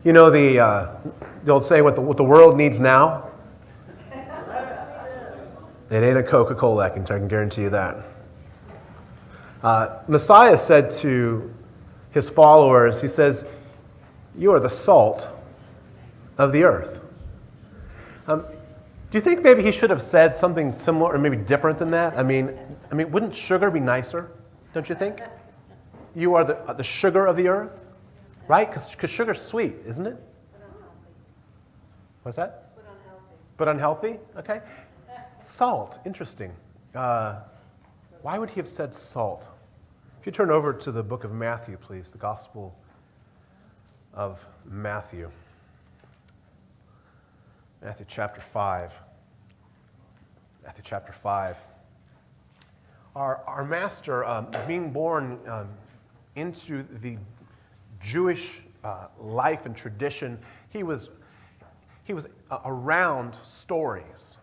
You know the old saying, what the world needs now? It ain't a Coca-Cola, I can guarantee you that. Messiah said to his followers, he says, you are the salt of the earth. Do you think maybe he should have said something similar or maybe different than that? I mean, wouldn't sugar be nicer, don't you think? You are the sugar of the earth, right? Because sugar's sweet, isn't it? What's that? But unhealthy, okay. Salt, interesting. Why would he have said salt? If you turn over to the book of Matthew, please, the Gospel of Matthew. Matthew chapter 5. Matthew chapter 5. Our master, being born into the Jewish life and tradition, he was around stories.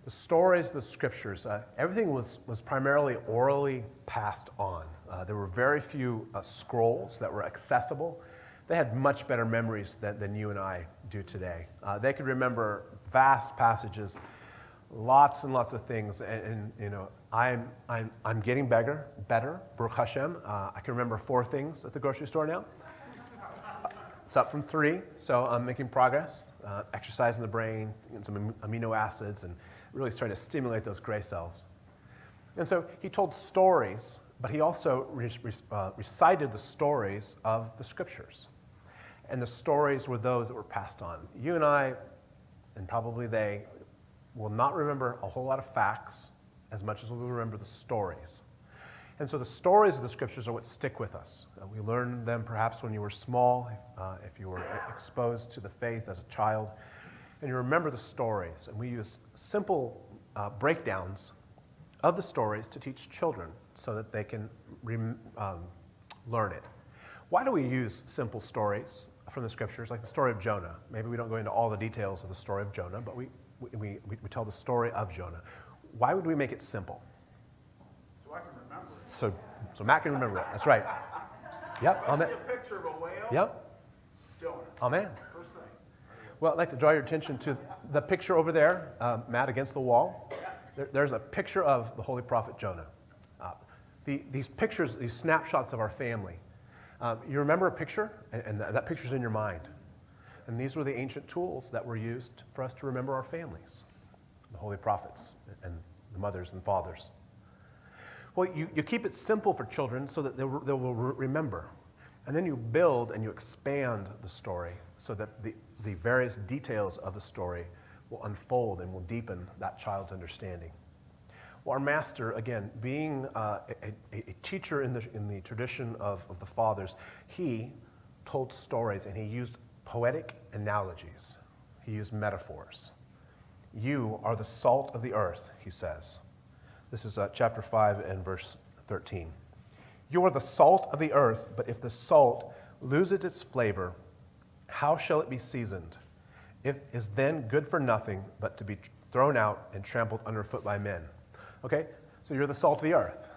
The stories of the scriptures, everything was primarily orally passed on. There were very few scrolls that were accessible. They had much better memories than you and I do today. They could remember vast passages, lots and lots of things. And you know, I'm getting better, Baruch Hashem. I can remember 4 things at the grocery store now. It's up from 3, so I'm making progress. Exercising the brain, getting some amino acids, and really trying to stimulate those gray cells. And so he told stories, but he also recited the stories of the scriptures. And the stories were those that were passed on. You and I, and probably they, will not remember a whole lot of facts as much as we will remember the stories. And so the stories of the scriptures are what stick with us. We learned them perhaps when you were small, if you were exposed to the faith as a child, and you remember the stories. And we use simple breakdowns of the stories to teach children so that they can learn it. Why do we use simple stories from the scriptures, like the story of Jonah? Maybe we don't go into all the details of the story of Jonah, but we tell the story of Jonah. Why would we make it simple? So I can remember it. So Matt can remember it. That's right. Yep. I see a picture of a whale. Yep. Jonah. Amen. First thing. Well, I'd like to draw your attention to the picture over there, Matt, against the wall. There's a picture of the holy prophet Jonah. These pictures, these snapshots of our family. You remember a picture, and that picture's in your mind. And these were the ancient tools that were used for us to remember our families, the holy prophets and the mothers and fathers. Well, you keep it simple for children so that they will remember. And then you build and you expand the story so that the various details of the story will unfold and will deepen that child's understanding. Well, our master, again, being a teacher in the tradition of the fathers, he told stories and he used poetic analogies. He used metaphors. You are the salt of the earth, he says. This is chapter 5 and verse 13. You are the salt of the earth, but if the salt loses its flavor, how shall it be seasoned? It is then good for nothing but to be thrown out and trampled underfoot by men. Okay, so you're the salt of the earth.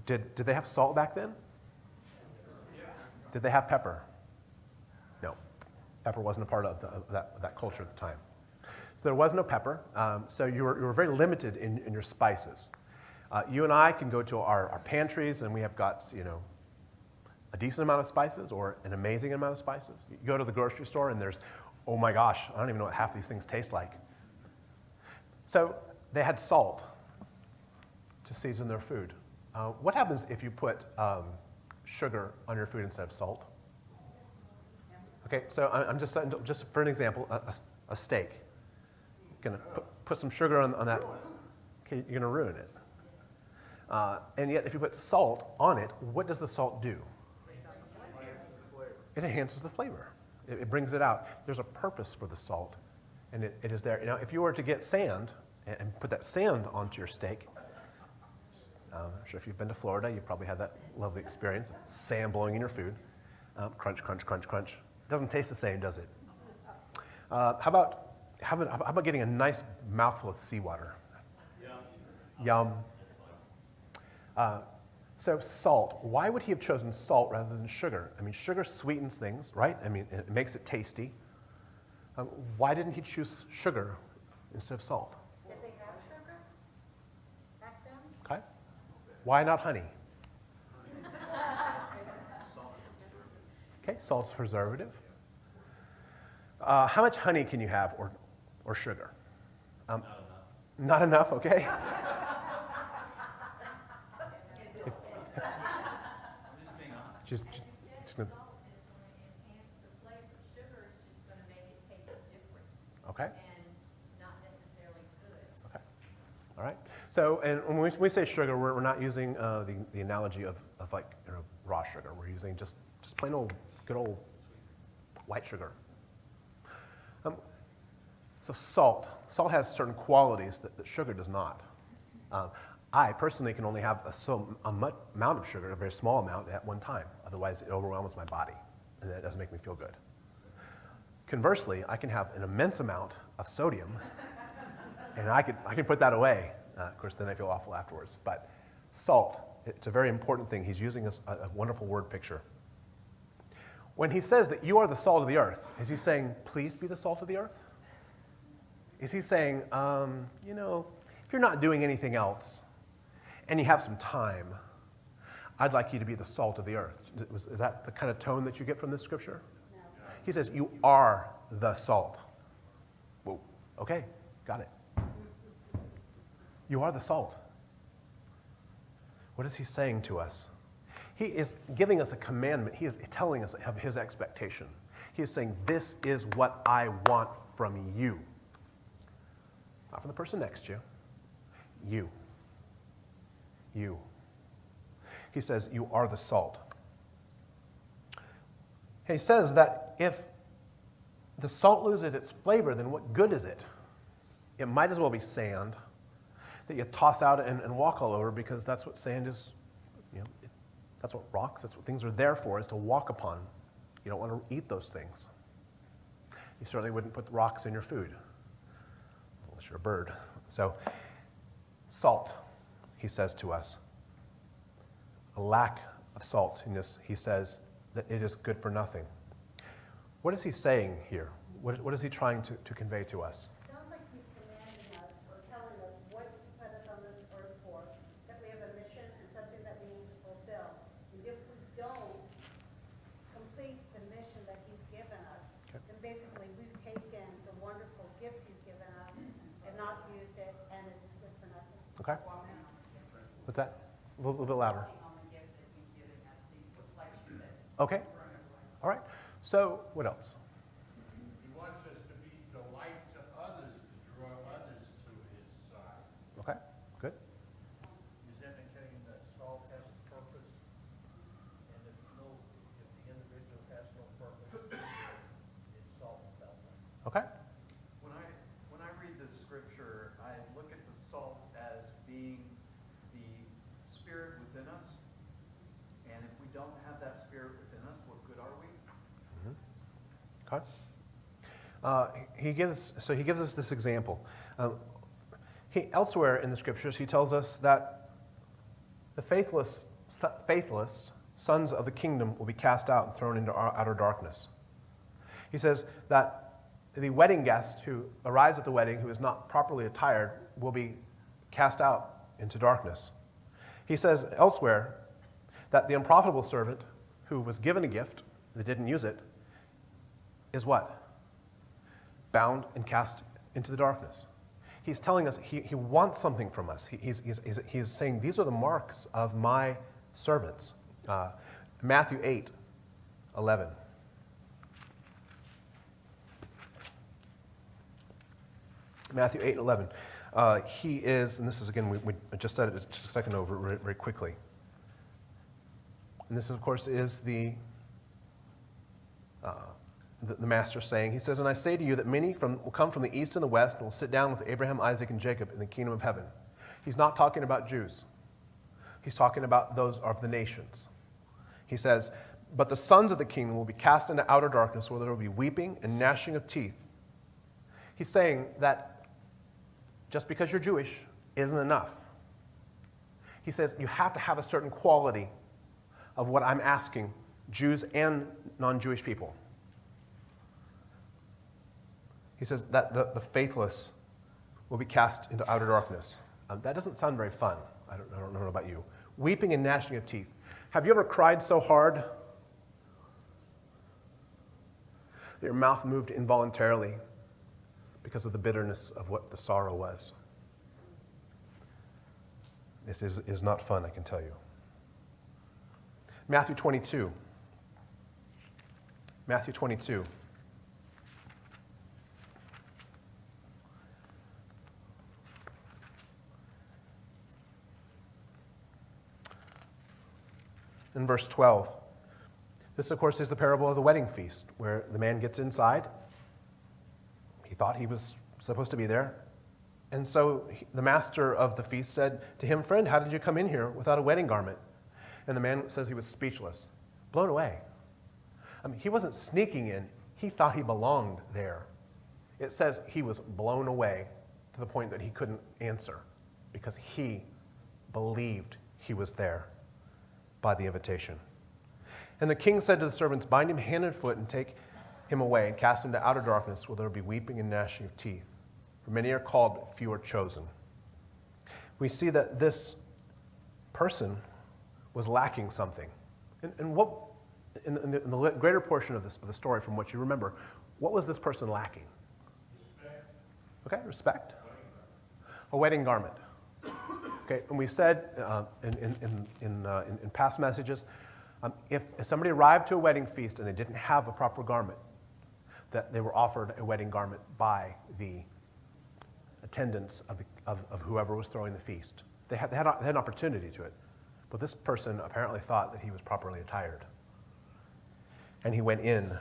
Did they have salt back then? Did they have pepper? No, pepper wasn't a part of that culture at the time. So there was no pepper, so you were very limited in your spices. You and I can go to our pantries and we have got, a decent amount of spices or an amazing amount of spices. You go to the grocery store and there's, oh my gosh, I don't even know what half these things taste like. So they had salt to season their food. What happens if you put sugar on your food instead of salt? Okay, so I'm just for an example, a steak. You're gonna put some sugar on that. Okay, you're gonna ruin it. And yet, if you put salt on it, what does the salt do? It enhances the flavor. It brings it out. There's a purpose for the salt, and it is there. If you were to get sand and put that sand onto your steak, I'm sure if you've been to Florida, you've probably had that lovely experience, sand blowing in your food. Crunch, crunch, crunch, crunch. It doesn't taste the same, does it? How about getting a nice mouthful of seawater? Yum. So salt, why would he have chosen salt rather than sugar? I mean, sugar sweetens things, right? I mean, it makes it tasty. Why didn't he choose sugar instead of salt? Did they have sugar back then? Okay. Why not honey? Okay, salt's preservative. How much honey can you have or sugar? Not enough. Not enough, okay. Just gonna, okay. And not necessarily good. Okay. All right. So, and when we say sugar, we're not using the analogy of like raw sugar. We're using just plain old, good old white sugar. So salt has certain qualities that sugar does not. I personally can only have a amount of sugar, a very small amount at one time. Otherwise, it overwhelms my body, and that doesn't make me feel good. Conversely, I can have an immense amount of sodium, and I can put that away. Of course, then I feel awful afterwards. But salt, it's a very important thing. He's using a wonderful word picture. When he says that you are the salt of the earth, is he saying, please be the salt of the earth? Is he saying, if you're not doing anything else, and you have some time, I'd like you to be the salt of the earth? Is that the kind of tone that you get from this scripture? No. He says, you are the salt. Whoa, okay, got it. You are the salt. What is he saying to us? He is giving us a commandment. He is telling us of his expectation. He is saying, this is what I want from you. Not from the person next to you. You. You. He says, you are the salt. He says that if the salt loses its flavor, then what good is it? It might as well be sand that you toss out and walk all over, because that's what sand is, that's what rocks, that's what things are there for, is to walk upon. You don't want to eat those things. You certainly wouldn't put rocks in your food, unless you're a bird. So, salt, he says to us. A lack of salt in this, he says that it is good for nothing. What is he saying here? What is he trying to convey to us? Sounds like he's commanding us or telling us what he put us on this earth for, that we have a mission and something that we need to fulfill. And if we don't complete the mission that he's given us, Okay. then basically we've taken the wonderful gift he's given us and not used it, and it's good for nothing. Okay? What's that? A little bit louder. Okay. All right. So, what else? He wants us to be the light to others, to draw others to his side. Okay. Good. He's indicating that salt has a purpose, and if the individual has no purpose, it's salt without light. Okay. When I read this scripture, I look at the salt as being the spirit within us, and if we don't have that spirit within us, what good are we? Okay. He gives us this example. Elsewhere in the scriptures, he tells us that the faithless sons of the kingdom will be cast out and thrown into outer darkness. He says that the wedding guest who arrives at the wedding who is not properly attired will be cast out into darkness. He says elsewhere that the unprofitable servant who was given a gift that didn't use it is what? Bound and cast into the darkness. He's telling us he wants something from us. He's saying these are the marks of my servants. Matthew 8:11. Matthew 8:11. He is, and this is again, we just said it just a second over very, very quickly. And this, of course, is the master saying, he says, and I say to you that many will come from the east and the west and will sit down with Abraham, Isaac, and Jacob in the kingdom of heaven. He's not talking about Jews. He's talking about those of the nations. He says, but the sons of the kingdom will be cast into outer darkness where there will be weeping and gnashing of teeth. He's saying that just because you're Jewish isn't enough. He says, you have to have a certain quality of what I'm asking Jews and non-Jewish people. He says that the faithless will be cast into outer darkness. That doesn't sound very fun. I don't know about you. Weeping and gnashing of teeth. Have you ever cried so hard that your mouth moved involuntarily because of the bitterness of what the sorrow was? This is not fun, I can tell you. Matthew 22. Matthew 22. In verse 12. This, of course, is the parable of the wedding feast, where the man gets inside. He thought he was supposed to be there. And so the master of the feast said to him, "Friend, how did you come in here without a wedding garment?" And the man says he was speechless, blown away. I mean, he wasn't sneaking in. He thought he belonged there. It says he was blown away to the point that he couldn't answer because he believed he was there by the invitation. And the king said to the servants, "Bind him hand and foot and take him away and cast him to outer darkness where there will be weeping and gnashing of teeth. For many are called, but few are chosen." We see that this person was lacking something. And what, in the greater portion of the story, from what you remember, what was this person lacking? Respect. Okay, respect. A wedding garment. Okay, and we said in past messages, if somebody arrived to a wedding feast and they didn't have a proper garment, that they were offered a wedding garment by the attendants of whoever was throwing the feast. They had an opportunity to it. But this person apparently thought that he was properly attired. And he went in,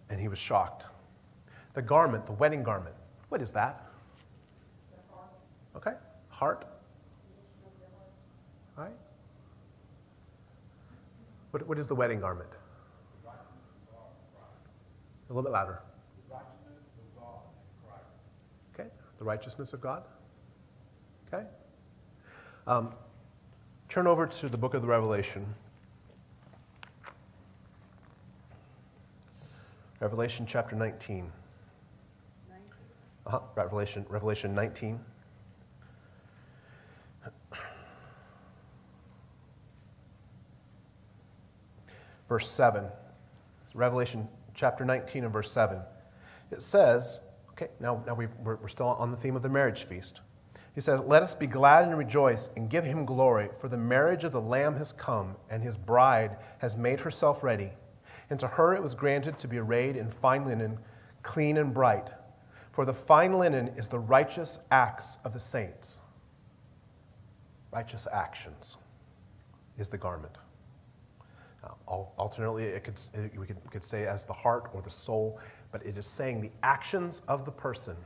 and he was shocked. The garment, the wedding garment, what is that? Okay, heart. All right. What is the wedding garment? A little bit louder. Okay, the righteousness of God. Okay. Turn over to the book of the Revelation. Revelation chapter 19. Revelation 19. Verse 7. Revelation chapter 19 and verse 7. It says, okay, now we're still on the theme of the marriage feast. He says, "Let us be glad and rejoice and give him glory, for the marriage of the Lamb has come, and his bride has made herself ready. And to her it was granted to be arrayed in fine linen, clean and bright. For the fine linen is the righteous acts of the saints." Righteous actions is the garment. Alternately, we could say as the heart or the soul, but it is saying the actions of the person,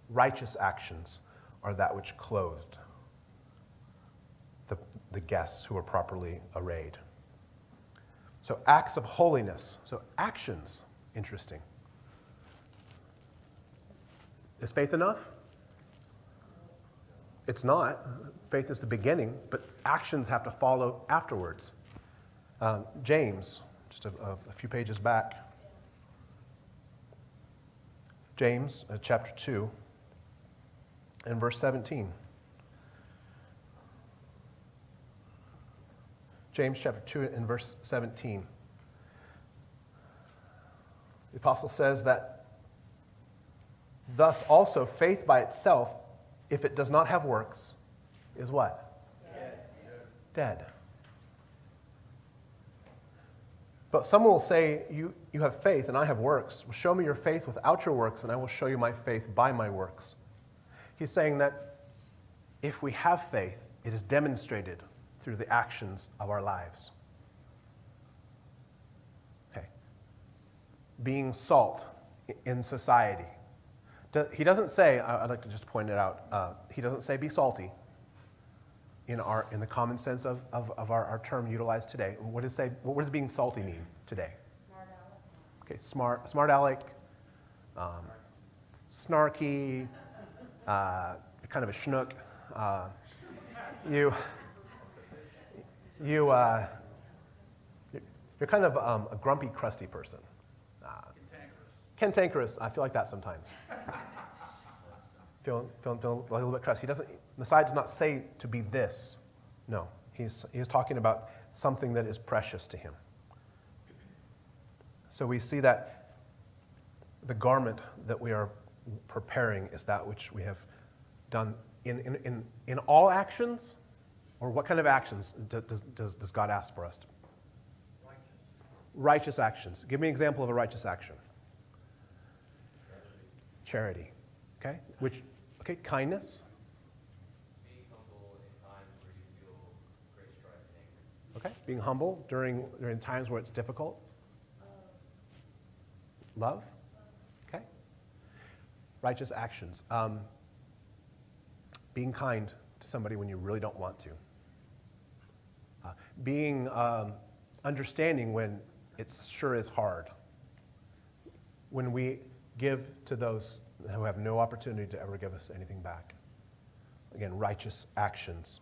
righteous actions, are that which clothed the guests who are properly arrayed. So acts of holiness. So actions, interesting. Is faith enough? It's not. Faith is the beginning, but actions have to follow afterwards. James, just a few pages back. James, chapter 2, and verse 17. James chapter 2 and verse 17. The apostle says that, "Thus also faith by itself, if it does not have works, is what? Dead. But someone will say, you have faith and I have works. Well, show me your faith without your works, and I will show you my faith by my works." He's saying that if we have faith, it is demonstrated through the actions of our lives. Okay. Being salt in society. He doesn't say, I'd like to just point it out, he doesn't say be salty in the common sense of our term utilized today. What does being salty mean today? Smart aleck. Okay, smart aleck, snarky, kind of a schnook. you're kind of a grumpy, crusty person. Cantankerous. I feel like that sometimes. Feeling a little bit crusty. Messiah does not say to be this. No, he's talking about something that is precious to him. So we see that the garment that we are preparing is that which we have done in all actions, or what kind of actions does God ask for us? Righteous actions. Give me an example of a righteous action. Charity. Okay? Kindness. Being humble in times where you feel great strife and anger. Okay? Being humble during times where it's difficult. Love. Okay? Righteous actions. Being kind to somebody when you really don't want to. Being understanding when it sure is hard. When we give to those who have no opportunity to ever give us anything back. Again, righteous actions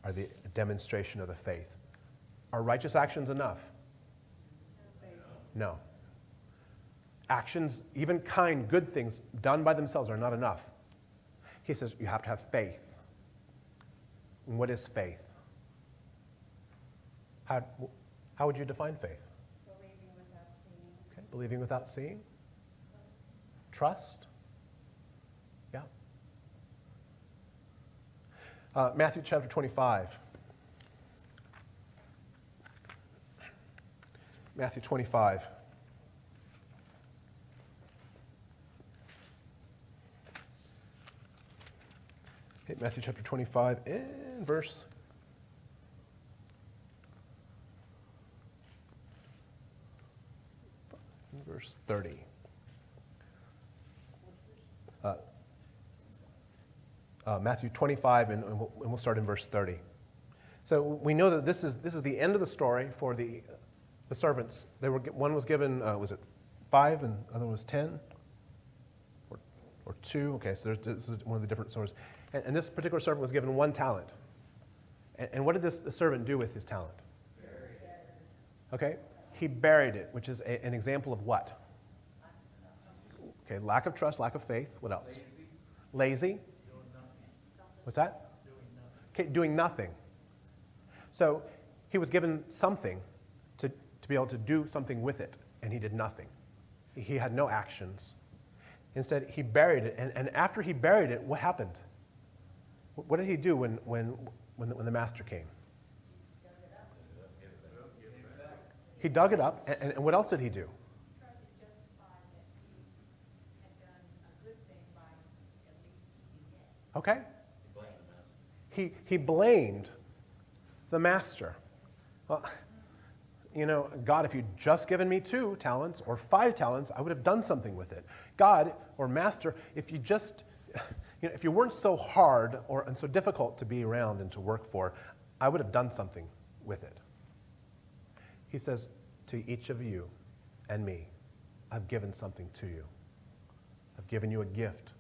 are the demonstration of the faith. Are righteous actions enough? No. Actions, even kind, good things done by themselves are not enough. He says you have to have faith. And what is faith? How would you define faith? Believing without seeing. Okay, believing without seeing. Trust. Yeah. Matthew chapter 25. Matthew 25. Okay, Matthew chapter 25 and verse 30. Matthew 25, and we'll start in verse 30. So we know that this is the end of the story for the servants. One was given, was it 5, and the other was 10? Or 2? Okay, so this is one of the different stories. And this particular servant was given 1 talent. And what did the servant do with his talent? Okay, he buried it, which is an example of what? Okay, lack of trust, lack of faith. What else? Lazy. What's that? Okay, doing nothing. So he was given something to be able to do something with it, and he did nothing. He had no actions. Instead, he buried it, and after he buried it, what happened? What did he do when the master came? He dug it up, and what else did he do? Tried to justify that he had done a good thing by at least keeping it. Okay. He blamed the master. Well, God, if you'd just given me 2 talents or 5 talents, I would have done something with it. God, or master, if you just, if you weren't so hard and so difficult to be around and to work for, I would have done something with it. He says to each of you and me, I've given something to you. I've given you a gift.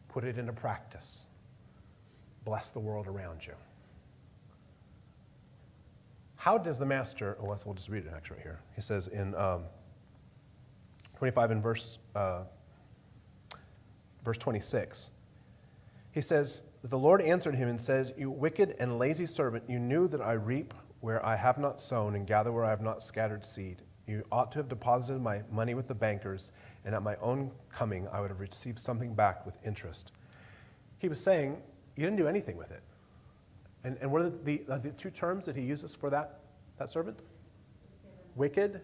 Put it into practice. Bless the world around you. How does the master, we'll just read it actually right here. He says in 25 in verse 26, he says, the Lord answered him and says, you wicked and lazy servant, you knew that I reap where I have not sown and gather where I have not scattered seed. You ought to have deposited my money with the bankers, and at my own coming I would have received something back with interest. He was saying, you didn't do anything with it. And what are the 2 terms that he uses for that servant? Wicked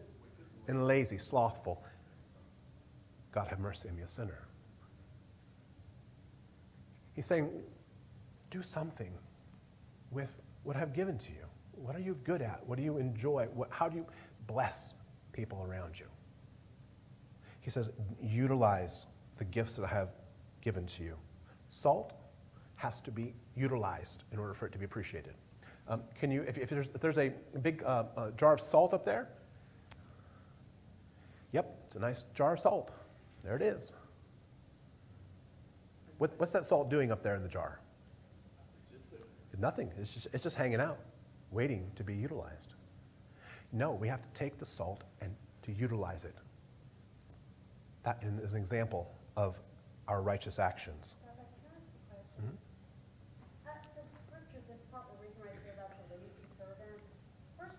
and lazy, slothful. God have mercy on me, a sinner. He's saying, do something with what I've given to you. What are you good at? What do you enjoy? How do you bless people around you? He says, utilize the gifts that I have given to you. Salt has to be utilized in order for it to be appreciated. Can you, if there's a big jar of salt up there? Yep, it's a nice jar of salt. There it is. What's that salt doing up there in the jar? Nothing. It's just hanging out. waiting to be utilized. No, we have to take the salt and to utilize it. That is an example of our righteous actions. Rabbi, can I ask a question? The scripture, this part we're reading right here about the lazy servant. First,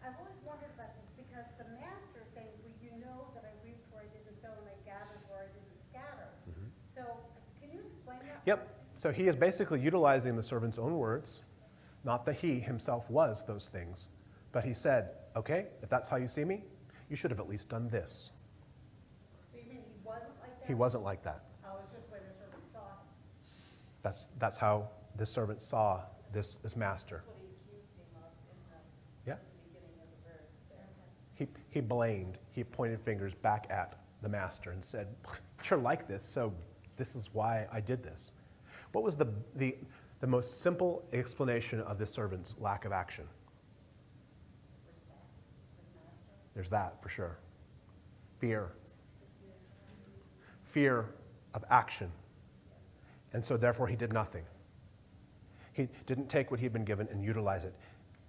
I've always wondered about this because the master is saying, well, you know that I reaped where I didn't sow and I gathered where I didn't scatter. So, can you explain that? Yep. So he is basically utilizing the servant's own words, not that he himself was those things, but he said, okay, if that's how you see me, you should have at least done this. So you mean he wasn't like that? He wasn't like that. Oh, it's just the way the servant saw him. That's how this servant saw this master. That's what he accused him of in the Yeah. beginning of the verse there. He blamed, he pointed fingers back at the master and said, you're like this, so this is why I did this. What was the most simple explanation of this servant's lack of action? There's that, for sure. Fear. Fear of action. And so therefore he did nothing. He didn't take what he'd been given and utilize it.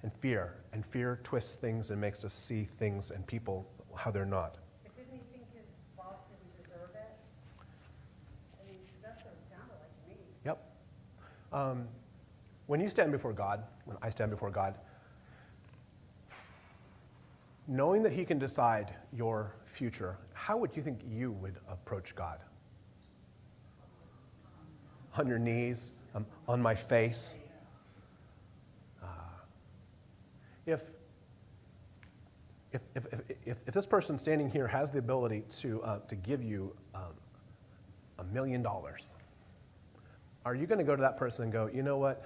And fear twists things and makes us see things and people how they're not. But didn't he think his boss didn't deserve it? I mean, 'cause that's what it sounded like to me. Yep. When you stand before God, when I stand before God, knowing that he can decide your future, how would you think you would approach God? On your knees, on my face? If this person standing here has the ability to give you $1 million, are you going to go to that person and go, you know what?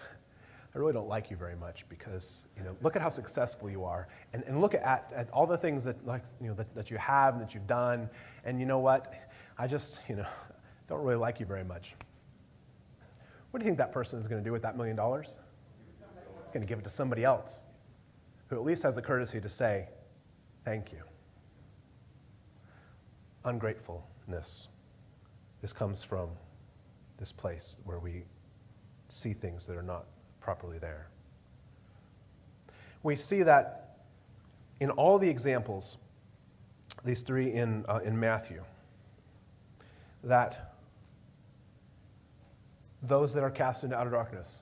I really don't like you very much because, look at how successful you are, and look at all the things that, that you have and that you've done, and you know what? I just, don't really like you very much. What do you think that person is going to do with that $1 million? He's going to give it to somebody else who at least has the courtesy to say, thank you. Ungratefulness. This comes from this place where we see things that are not properly there. We see that in all the examples, these three in Matthew, that those that are cast into outer darkness,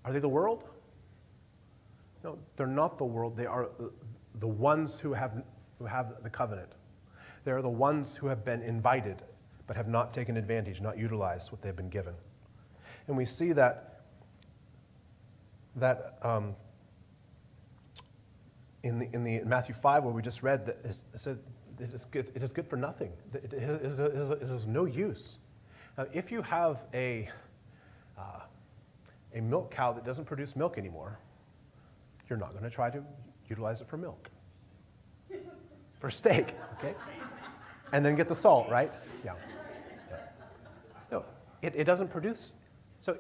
are they the world? No, they're not the world. They are the ones who have the covenant. They are the ones who have been invited but have not taken advantage, not utilized what they've been given. And we see that in the Matthew 5, where we just read, that it said it is good for nothing. It is no use. Now, if you have a milk cow that doesn't produce milk anymore, you're not going to try to utilize it for milk. For steak, okay? And then get the salt, right? Yeah. No, it doesn't produce, so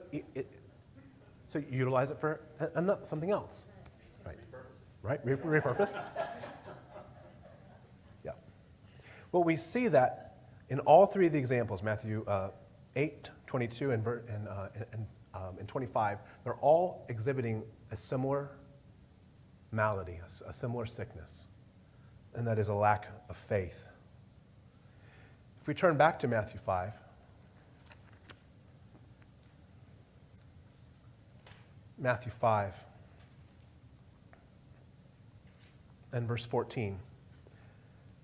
so you utilize it for something else. Right. Right? Repurpose. Yeah. Well, we see that in all three of the examples, Matthew 8, 22, and 25, they're all exhibiting a similar malady, a similar sickness, and that is a lack of faith. If we turn back to Matthew 5, Matthew 5 and verse 14.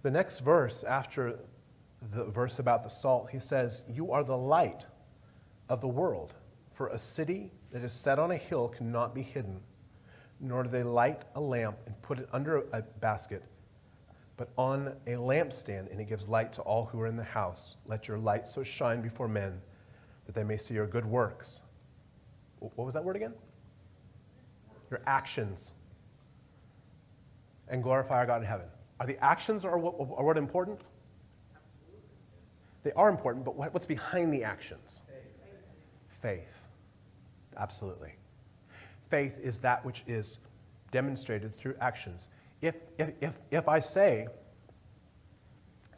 The next verse, after the verse about the salt, he says, "You are the light of the world. For a city that is set on a hill cannot be hidden, nor do they light a lamp and put it under a basket, but on a lampstand, and it gives light to all who are in the house. Let your light so shine before men that they may see your good works." What was that word again? Your actions. And glorify our God in heaven. Are the actions are what important? They are important, but what's behind the actions? Faith. Absolutely. Faith is that which is demonstrated through actions. If I say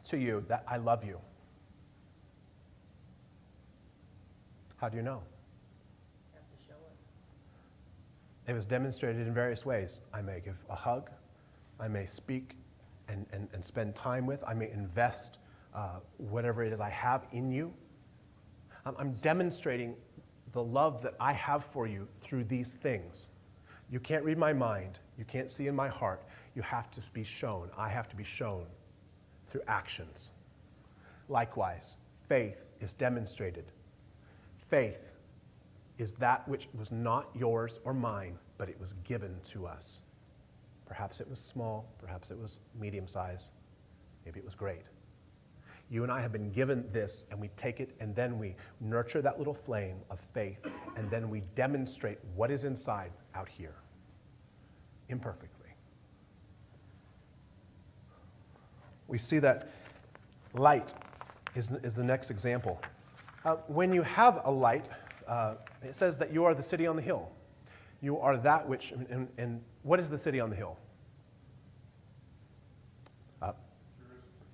to you that I love you, how do you know? Have to show It was demonstrated in various ways. I may give a hug. I may speak and spend time with. I may invest whatever it is I have in you. I'm demonstrating the love that I have for you through these things. You can't read my mind. You can't see in my heart. You have to be shown. I have to be shown through actions. Likewise, faith is demonstrated. Faith is that which was not yours or mine, but it was given to us. Perhaps it was small, perhaps it was medium size, maybe it was great. You and I have been given this, and we take it, and then we nurture that little flame of faith, and then we demonstrate what is inside out here, imperfectly. We see that light is the next example. When you have a light, it says that you are the city on the hill. You are that which, and what is the city on the hill?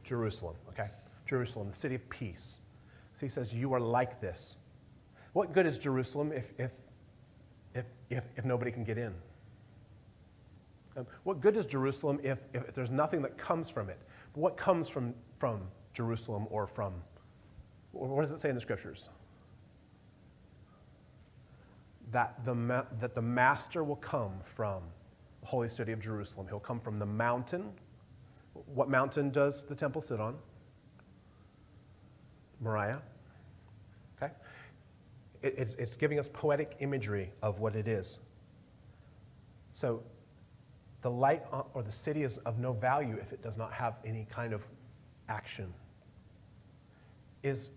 Jerusalem, okay? Jerusalem, the city of peace. So he says, you are like this. What good is Jerusalem if nobody can get in? What good is Jerusalem if there's nothing that comes from it? What comes from Jerusalem or from, what does it say in the scriptures? That the master will come from the holy city of Jerusalem. He'll come from the mountain. What mountain does the temple sit on? Moriah. Okay? It's giving us poetic imagery of what it is. So the light or the city is of no value if it does not have any kind of action. Is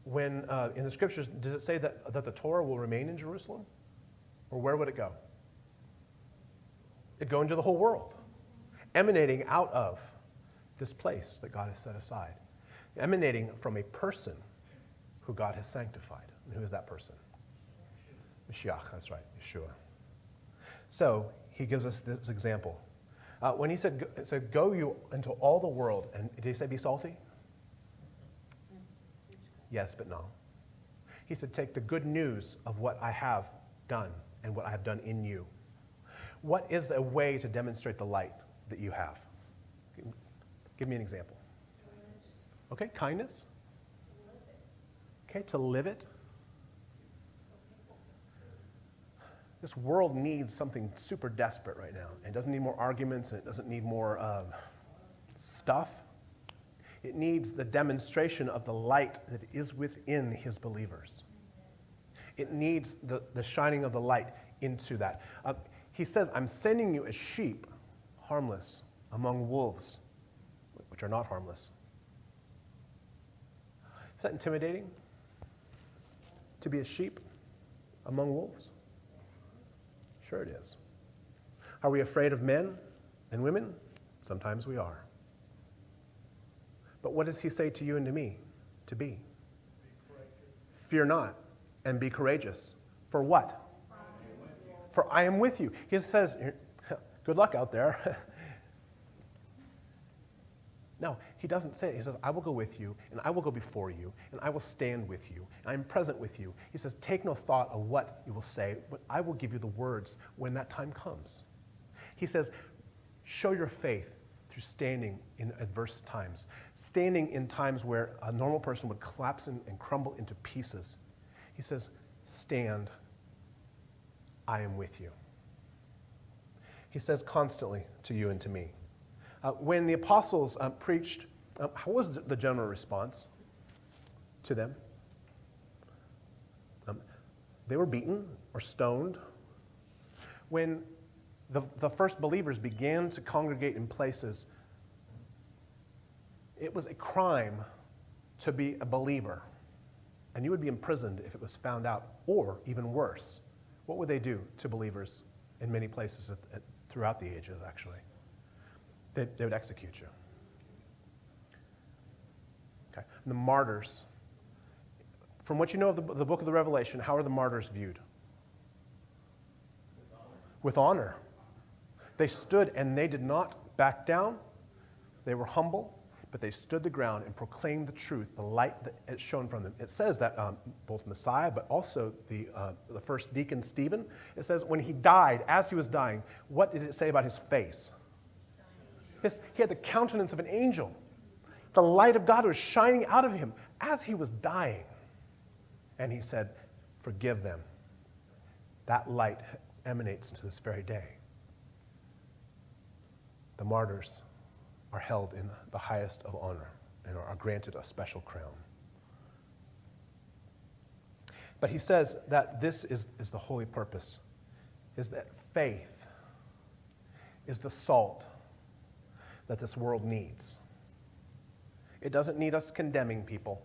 when in the scriptures, does it say that the Torah will remain in Jerusalem? Or where would it go? It'd go into the whole world, emanating out of this place that God has set aside, emanating from a person who God has sanctified. And who is that person? Mashiach, that's right, Yeshua. So he gives us this example. When he said, go you into all the world, and did he say be salty? Yes, but no. He said, take the good news of what I have done and what I have done in you. What is a way to demonstrate the light that you have? Give me an example. Okay, kindness. Okay, to live it. This world needs something super desperate right now. It doesn't need more arguments, and it doesn't need more stuff. It needs the demonstration of the light that is within his believers. It needs the shining of the light into that. He says, I'm sending you as sheep, harmless, among wolves, which are not harmless. Is that intimidating? To be a sheep among wolves? Sure it is. Are we afraid of men and women? Sometimes we are. But what does he say to you and to me to be? Fear not and be courageous. For what? For I am with you. He says, good luck out there. No, he doesn't say it. He says, I will go with you, and I will go before you, and I will stand with you, and I am present with you. He says, take no thought of what you will say, but I will give you the words when that time comes. He says, show your faith through standing in adverse times, standing in times where a normal person would collapse and crumble into pieces. He says, stand, I am with you. He says constantly to you and to me. When the apostles preached, how was the general response to them? They were beaten or stoned. When the first believers began to congregate in places, it was a crime to be a believer. And you would be imprisoned if it was found out, or even worse. What would they do to believers in many places throughout the ages, actually? They would execute you. Okay. And the martyrs, from what you know of the book of the Revelation, how are the martyrs viewed? With honor. They stood and they did not back down. They were humble but they stood the ground and proclaimed the truth, the light that had shone from them. It says that both Messiah, but also the first deacon Stephen, it says when he died, as he was dying, what did it say about his face? He had the countenance of an angel. The light of God was shining out of him as he was dying. And he said, forgive them. That light emanates to this very day. The martyrs are held in the highest of honor and are granted a special crown. But he says that this is the holy purpose, is that faith is the salt that this world needs. It doesn't need us condemning people.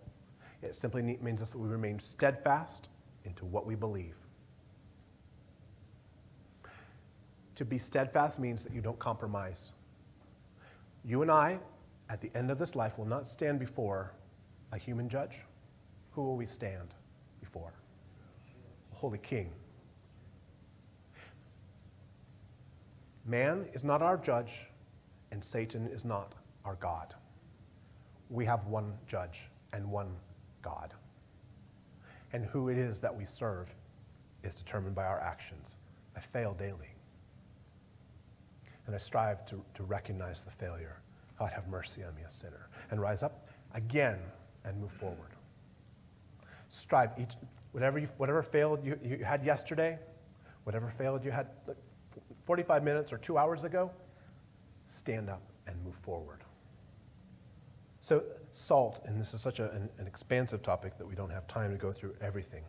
It simply means that we remain steadfast into what we believe. To be steadfast means that you don't compromise. You and I, at the end of this life, will not stand before a human judge. Who will we stand before? A holy king. Man is not our judge, and Satan is not our God. We have one judge and one God. And who it is that we serve is determined by our actions. I fail daily. And I strive to recognize the failure. God, have mercy on me, a sinner. And rise up again and move forward. Strive whatever failed you had yesterday, whatever failed you had 45 minutes or 2 hours ago, stand up and move forward. So salt, and this is such an expansive topic that we don't have time to go through everything,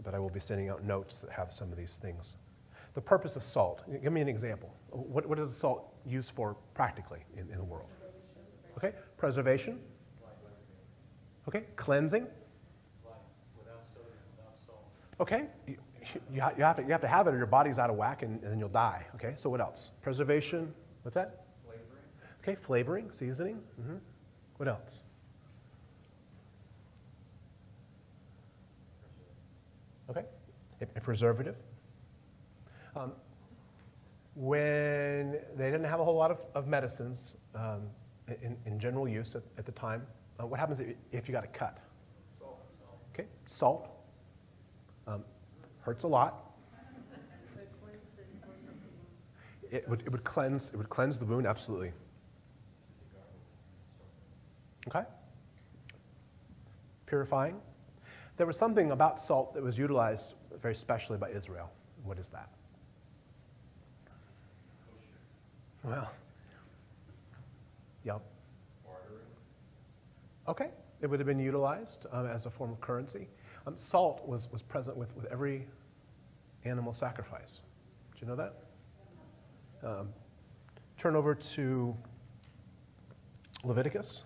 but I will be sending out notes that have some of these things. The purpose of salt. Give me an example. What is salt used for practically in the world? Okay, preservation. Okay, cleansing. Without sodium, without salt. Okay, you have to have it or your body's out of whack and then you'll die. Okay, so what else? Preservation. What's that? Flavoring. Okay, flavoring, seasoning. Mm-hmm. What else? Okay, a preservative. When they didn't have a whole lot of medicines in general use at the time, what happens if you got a cut? Salt. Okay, salt. Hurts a lot. It would cleanse the wound, absolutely. Okay. Purifying. There was something about salt that was utilized very specially by Israel. What is that? Well, yep. Okay, it would have been utilized as a form of currency. Salt was present with every animal sacrifice. Did you know that? Turn over to Leviticus.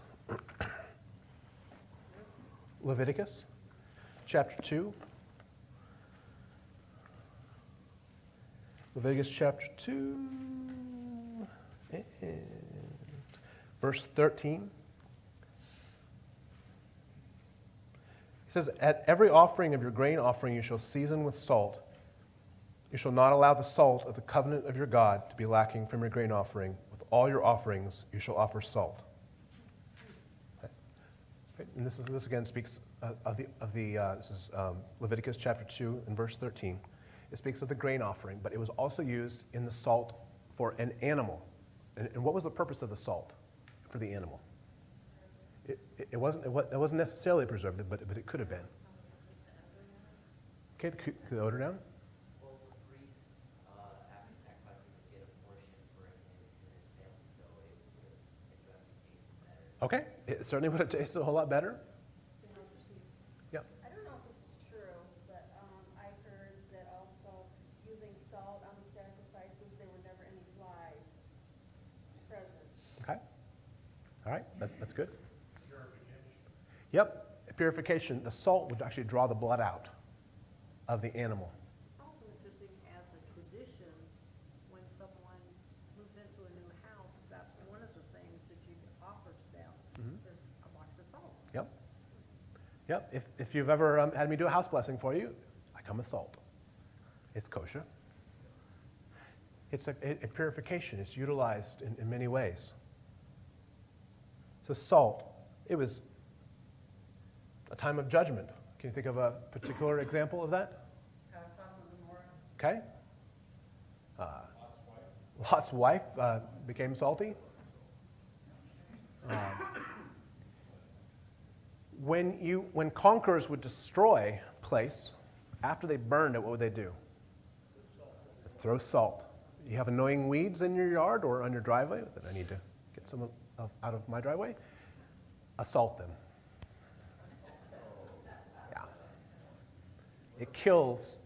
Leviticus, chapter 2. Leviticus chapter 2, and verse 13. It says, at every offering of your grain offering you shall season with salt. You shall not allow the salt of the covenant of your God to be lacking from your grain offering. With all your offerings you shall offer salt. Okay. And this again speaks this is Leviticus chapter 2 and verse 13. It speaks of the grain offering, but it was also used in the salt for an animal. And what was the purpose of the salt for the animal? It wasn't necessarily preservative, but it could have been. Okay, the odor down. Well, the priest, after sacrificing, would get a portion for his family, so it would have tasted better. Okay, it certainly would have tasted a whole lot better. Yeah. I don't know if this is true, but I heard that also using salt on the sacrifices, there were never any flies present. Okay. All right, that's good. Yep, purification. The salt would actually draw the blood out of the animal. It's also interesting as a tradition, when someone moves into a new house, that's one of the things that you can offer to them is a box of salt. Yep. Yep, if you've ever had me do a house blessing for you, I come with salt. It's kosher. It's a purification. It's utilized in many ways. So salt, it was a time of judgment. Can you think of a particular example of that? Okay. Lot's wife became salty. When conquerors would destroy a place, after they burned it, what would they do? Throw salt. You have annoying weeds in your yard or on your driveway that I need to get some out of my driveway? Assault them. Yeah. It kills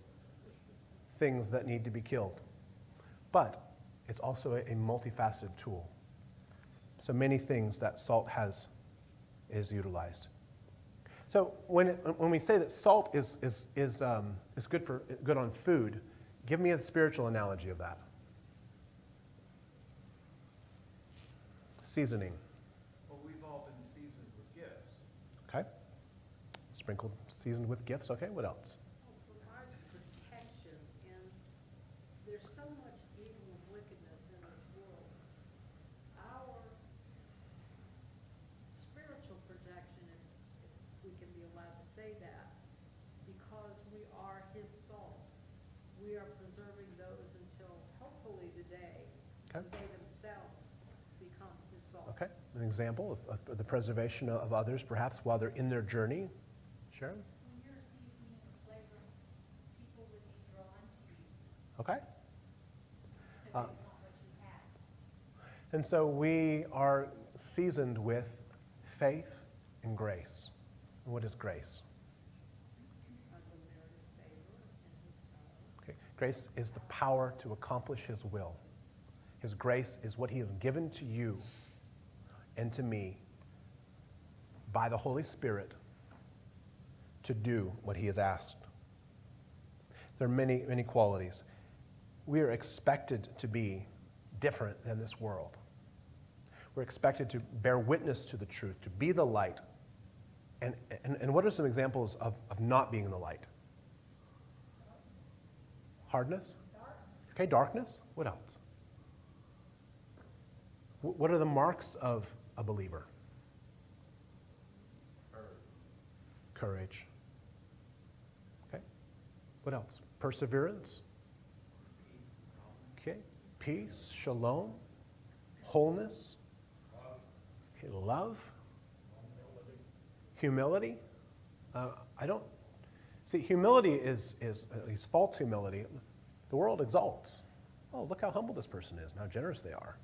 things that need to be killed. But it's also a multifaceted tool. So many things that salt is utilized. So when we say that salt is good on food, give me a spiritual analogy of that. Seasoning. Well, we've all been seasoned with gifts. Okay. Sprinkled, seasoned with gifts. Okay, what else? Provides protection, and there's so much evil and wickedness in this world. Our spiritual protection, if we can be allowed to say that, because we are his salt, we are preserving those until hopefully the day Okay. they themselves become his salt. Okay. An example of the preservation of others, perhaps while they're in their journey. Sharon? When you're seasoning and flavoring, people would be drawn to you Okay. because they want what you have. And so we are seasoned with faith and grace. And what is grace? Unmerited favor in his power. Okay. Grace is the power to accomplish his will. His grace is what he has given to you and to me by the Holy Spirit to do what he has asked. There are many, many qualities. We are expected to be different than this world. We're expected to bear witness to the truth, to be the light. And what are some examples of not being the light? Hardness? Okay, darkness. What else? What are the marks of a believer? Courage. Okay. What else? Perseverance. Okay. Peace, shalom, wholeness. Okay. Love. Humility. I don't see. Humility is at least false humility. The world exalts. Oh, look how humble this person is and how generous they are.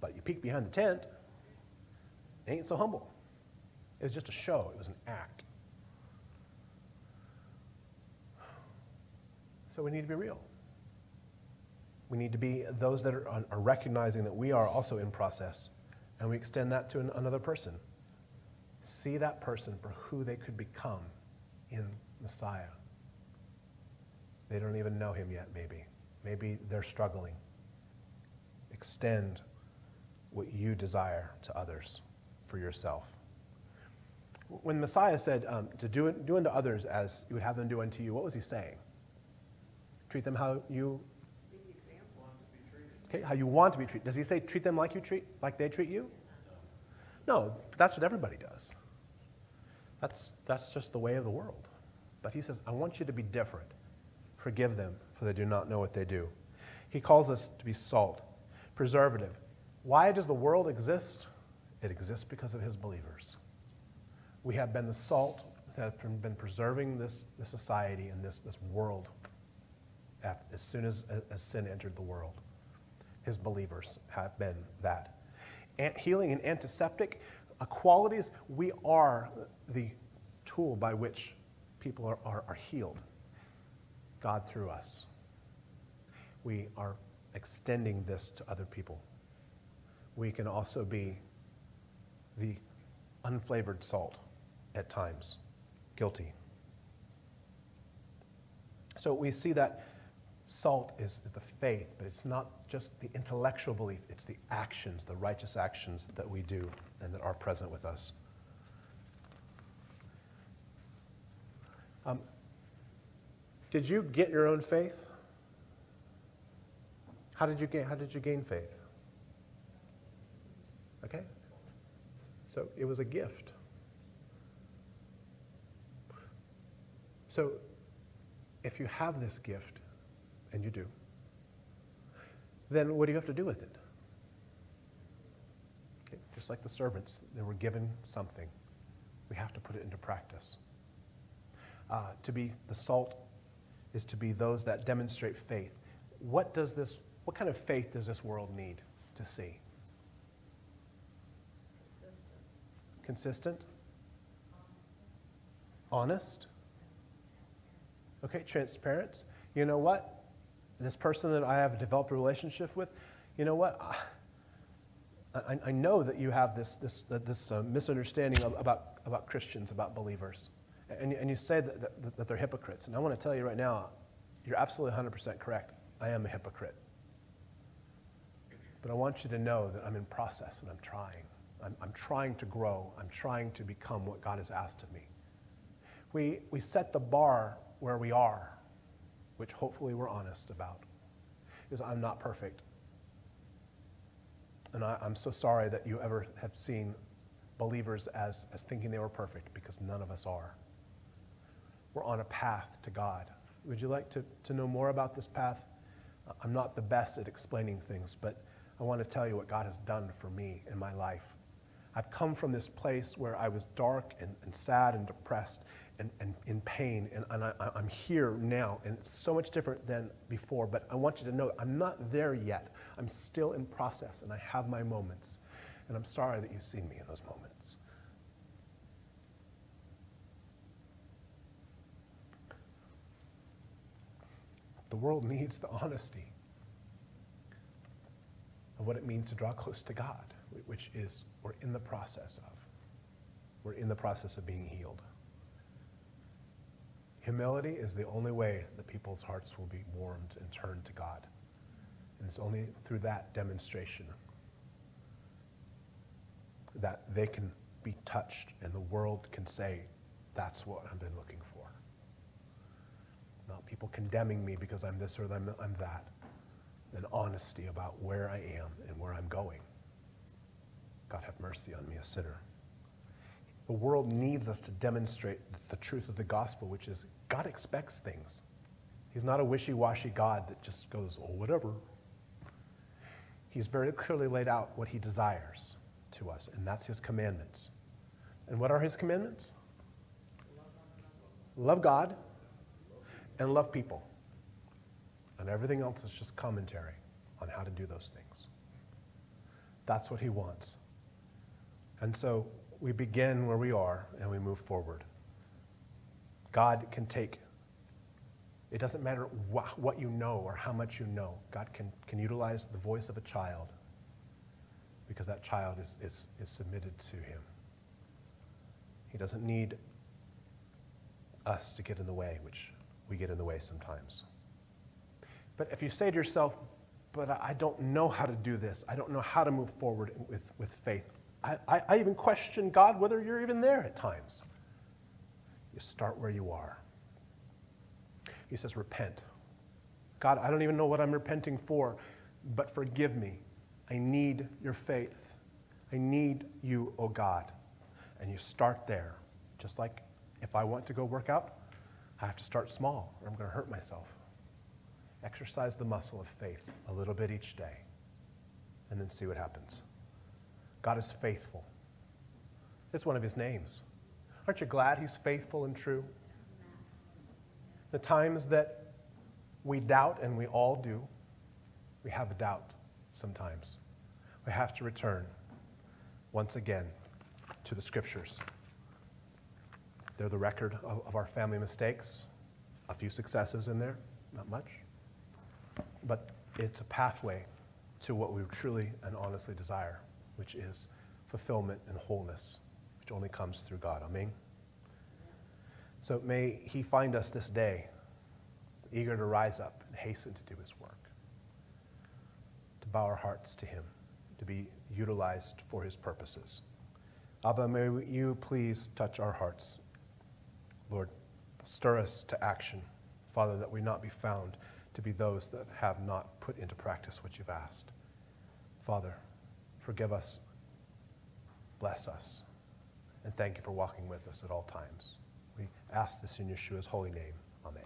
But you peek behind the tent, they ain't so humble. It was just a show. It was an act. So we need to be real. We need to be those that are recognizing that we are also in process, and we extend that to another person. See that person for who they could become in Messiah. They don't even know him yet, maybe. Maybe they're struggling. Extend what you desire to others for yourself. When Messiah said to do unto others as you would have them do unto you, what was he saying? Treat them how you Be the example. Want to be treated. okay, how you want to be treated. Does he say treat them like they treat you? No, that's what everybody does. That's just the way of the world. But he says, I want you to be different. Forgive them, for they do not know what they do. He calls us to be salt, preservative. Why does the world exist? It exists because of his believers. We have been the salt that have been preserving this society and this world as soon as sin entered the world. His believers have been that. Healing and antiseptic qualities, we are the tool by which people are healed. God through us. We are extending this to other people. We can also be the unflavored salt at times, guilty. So we see that salt is the faith, but it's not just the intellectual belief, it's the actions, the righteous actions that we do and that are present with us. Did you get your own faith? How did you gain faith? Okay. So it was a gift. So if you have this gift, and you do, then what do you have to do with it? Okay, just like the servants, they were given something. We have to put it into practice. To be the salt is to be those that demonstrate faith. What kind of faith does this world need to see? Consistent? Honest? Okay, transparent. You know what? This person that I have developed a relationship with, you know what? I know that you have this misunderstanding about Christians, about believers. And you say that they're hypocrites. And I want to tell you right now, you're absolutely 100% correct. I am a hypocrite. But I want you to know that I'm in process and I'm trying. I'm trying to grow. I'm trying to become what God has asked of me. We set the bar where we are, which hopefully we're honest about, is I'm not perfect. And I'm so sorry that you ever have seen believers as thinking they were perfect, because none of us are. We're on a path to God. Would you like to know more about this path? I'm not the best at explaining things, but I want to tell you what God has done for me in my life. I've come from this place where I was dark and sad and depressed and in pain, and I'm here now, and it's so much different than before, but I want you to know I'm not there yet. I'm still in process, and I have my moments, and I'm sorry that you've seen me in those moments. The world needs the honesty of what it means to draw close to God, which is we're in the process of. We're in the process of being healed. Humility is the only way that people's hearts will be warmed and turned to God. And it's only through that demonstration that they can be touched and the world can say, that's what I've been looking for. Not people condemning me because I'm this or I'm that. An honesty about where I am and where I'm going. God have mercy on me, a sinner. The world needs us to demonstrate the truth of the gospel, which is God expects things. He's not a wishy-washy God that just goes, oh, whatever. He's very clearly laid out what he desires to us, and that's his commandments. And what are his commandments? Love God and love people. And everything else is just commentary on how to do those things. That's what he wants. And so we begin where we are and we move forward. God can take, it doesn't matter what you know or how much you know. God can utilize the voice of a child because that child is submitted to him. He doesn't need us to get in the way, which we get in the way sometimes. But if you say to yourself, but I don't know how to do this, I don't know how to move forward with faith, I even question God whether you're even there at times. You start where you are. He says, repent. God, I don't even know what I'm repenting for, but forgive me. I need your faith. I need you, oh God. And you start there. Just like if I want to go work out, I have to start small or I'm going to hurt myself. Exercise the muscle of faith a little bit each day and then see what happens. God is faithful. It's one of his names. Aren't you glad he's faithful and true? The times that we doubt, and we all do, we have a doubt sometimes. We have to return once again to the scriptures. They're the record of our family mistakes, a few successes in there, not much. But it's a pathway to what we truly and honestly desire, which is fulfillment and wholeness, which only comes through God. Amen? So may he find us this day eager to rise up and hasten to do his work, to bow our hearts to him, to be utilized for his purposes. Abba, may you please touch our hearts. Lord, stir us to action, Father, that we not be found to be those that have not put into practice what you've asked. Father, forgive us bless us. And thank you for walking with us at all times. We ask this in Yeshua's holy name. Amen.